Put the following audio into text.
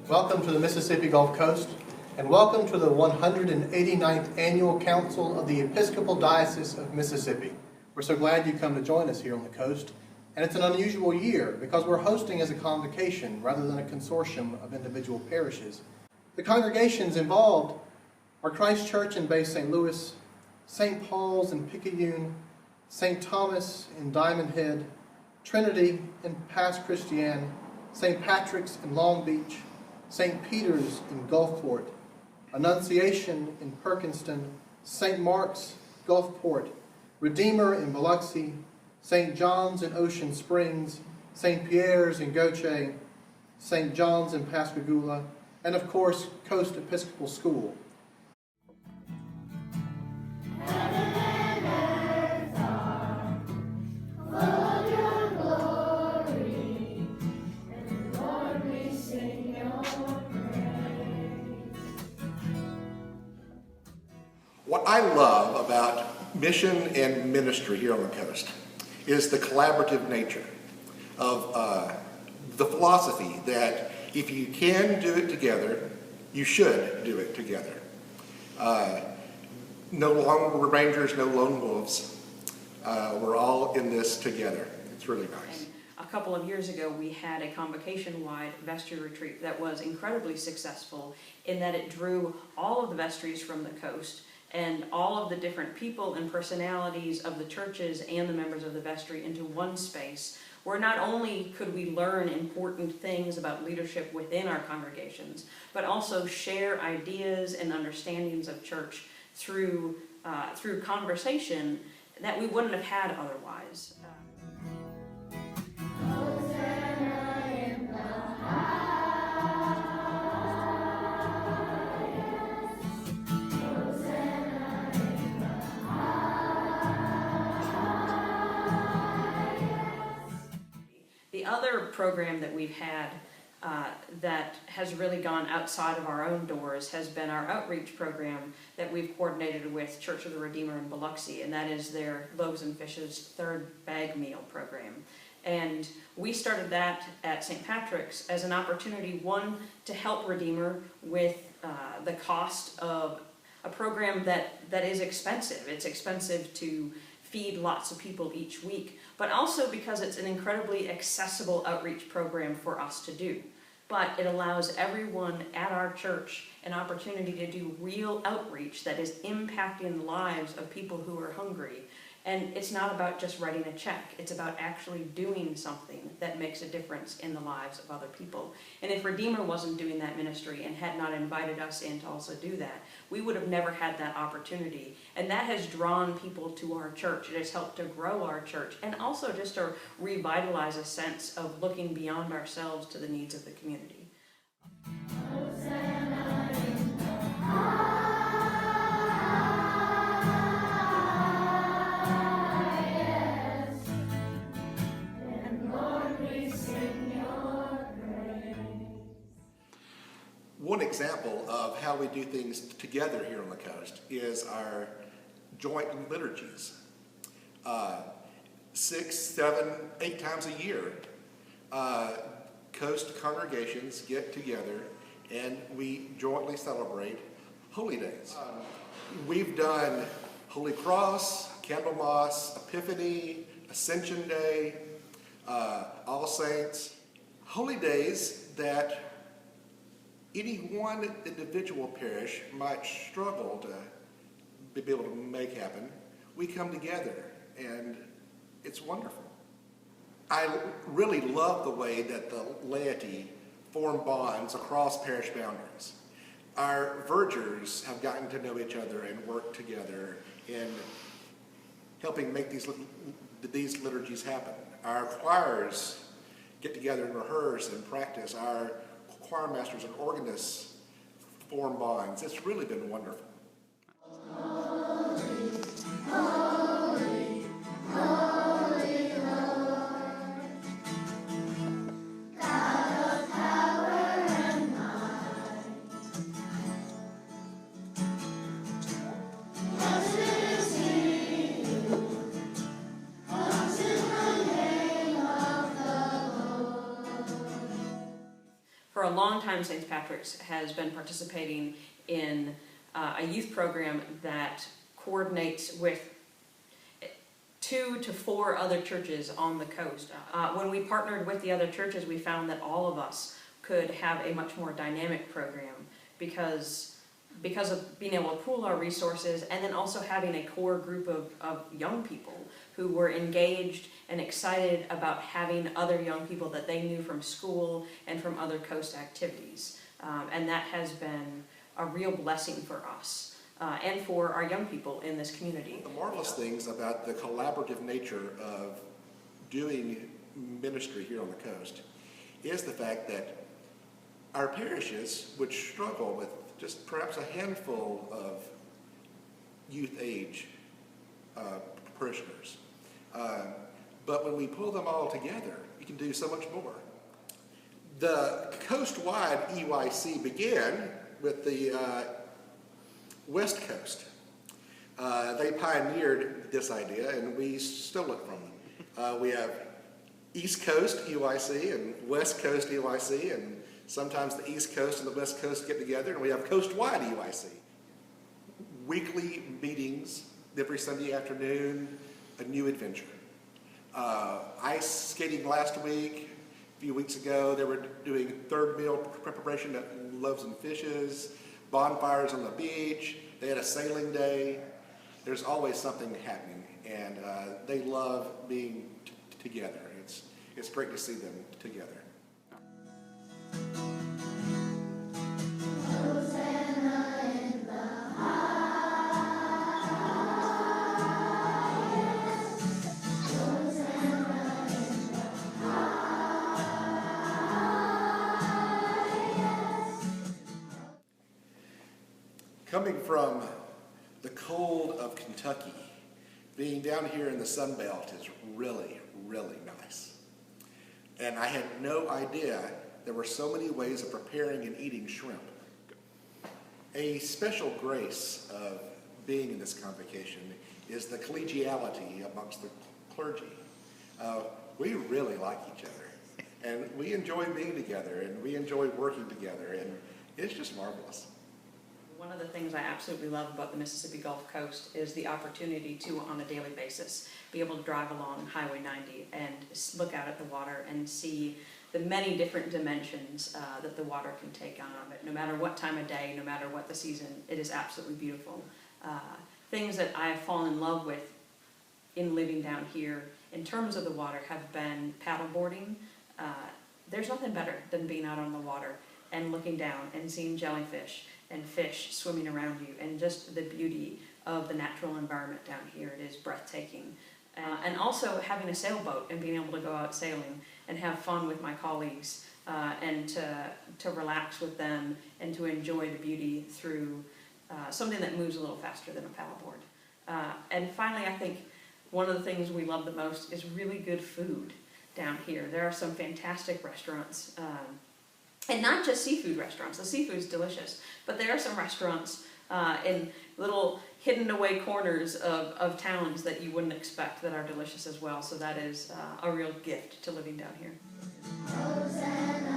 Welcome to the Mississippi Gulf Coast, and welcome to the 189th Annual Council of the Episcopal Diocese of Mississippi. We're so glad you come to join us here on the coast, and it's an unusual year because we're hosting as a convocation rather than a consortium of individual parishes. The congregations involved are Christ Church in Bay St. Louis, St. Paul's in Picayune, St. Thomas in Diamond Head, Trinity in Pass Christian, St. Patrick's in Long Beach, St. Peter's in Gulfport, Annunciation in Perkinston, St. Mark's, Gulfport, Redeemer in Biloxi, St. John's in Ocean Springs, St. Pierre's in Goche, St. John's in Pascagoula, and of course, Coast Episcopal School. What I love about mission and ministry here on the coast is the collaborative nature of the philosophy that if you can do it together, you should do it together. No lone rangers, no lone wolves. We're all in this together. It's really nice. And a couple of years ago, we had a convocation-wide vestry retreat that was incredibly successful in that it drew all of the vestries from the coast and all of the different people and personalities of the churches and the members of the vestry into one space where not only could we learn important things about leadership within our congregations, but also share ideas and understandings of church through conversation that we wouldn't have had otherwise. The other program that we've had that has really gone outside of our own doors has been our outreach program that we've coordinated with Church of the Redeemer in Biloxi, and that is their Loaves and Fishes third bag meal program. And we started that at St. Patrick's as an opportunity, one, to help Redeemer with the cost of a program that is expensive. It's expensive to feed lots of people each week, but also because it's an incredibly accessible outreach program for us to do. But it allows everyone at our church an opportunity to do real outreach that is impacting the lives of people who are hungry. And it's not about just writing a check. It's about actually doing something that makes a difference in the lives of other people. And if Redeemer wasn't doing that ministry and had not invited us in to also do that, we would have never had that opportunity. And that has drawn people to our church. It has helped to grow our church and also just to revitalize a sense of looking beyond ourselves to the needs of the community. One example of how we do things together here on the coast is our joint liturgies. 6, 7, 8 times a year, coast congregations get together and we jointly celebrate holy days. We've done Holy Cross, Candlemas, Epiphany, Ascension Day, All Saints, holy days that any one individual parish might struggle to be able to make happen. We come together and it's wonderful. I really love the way that the laity form bonds across parish boundaries. Our vergers have gotten to know each other and work together in helping make these liturgies happen. Our choirs get together and rehearse and practice. Our choir masters and organists form bonds. It's really been wonderful. Holy, holy, holy Lord, God of power and might, blessed is He who comes in the name of the Lord. For a long time, St. Patrick's has been participating in a youth program that coordinates with 2 to 4 other churches on the coast. When we partnered with the other churches, we found that all of us could have a much more dynamic program because of being able to pool our resources, and then also having a core group of young people who were engaged and excited about having other young people that they knew from school and from other coast activities. And that has been a real blessing for us and for our young people in this community. The marvelous things about the collaborative nature of doing ministry here on the coast is the fact that our parishes, which struggle with just perhaps a handful of youth age parishioners, but when we pull them all together, you can do so much more. The coast-wide EYC began with the West Coast. They pioneered this idea, and we stole it from them. We have East Coast EYC and West Coast EYC, and sometimes the East Coast and the West Coast get together, and we have coast-wide EYC. Weekly meetings every Sunday afternoon, a new adventure. Ice skating last week. A few weeks ago, they were doing third meal preparation at Loaves and Fishes, bonfires on the beach. They had a sailing day. There's always something happening, and they love being together. It's great to see them together. Coming from the cold of Kentucky, being down here in the Sun Belt is really, really nice. And I had no idea there were so many ways of preparing and eating shrimp. A special grace of being in this convocation is the collegiality amongst the clergy. We really like each other, and we enjoy being together, and we enjoy working together, and it's just marvelous. One of the things I absolutely love about the Mississippi Gulf Coast is the opportunity to, on a daily basis, be able to drive along Highway 90 and look out at the water and see the many different dimensions that the water can take on. No matter what time of day, no matter what the season, it is absolutely beautiful. Things that I have fallen in love with in living down here in terms of the water have been paddleboarding. There's nothing better than being out on the water and looking down and seeing jellyfish and fish swimming around you, and just the beauty of the natural environment down here. It is breathtaking. And also having a sailboat and being able to go out sailing and have fun with my colleagues and to relax with them and to enjoy the beauty through something that moves a little faster than a paddleboard. And finally, I think one of the things we love the most is really good food down here. There are some fantastic restaurants. And not just seafood restaurants. The seafood's delicious. But there are some restaurants in little hidden away corners of towns that you wouldn't expect that are delicious as well. So that is a real gift to living down here. Hosanna.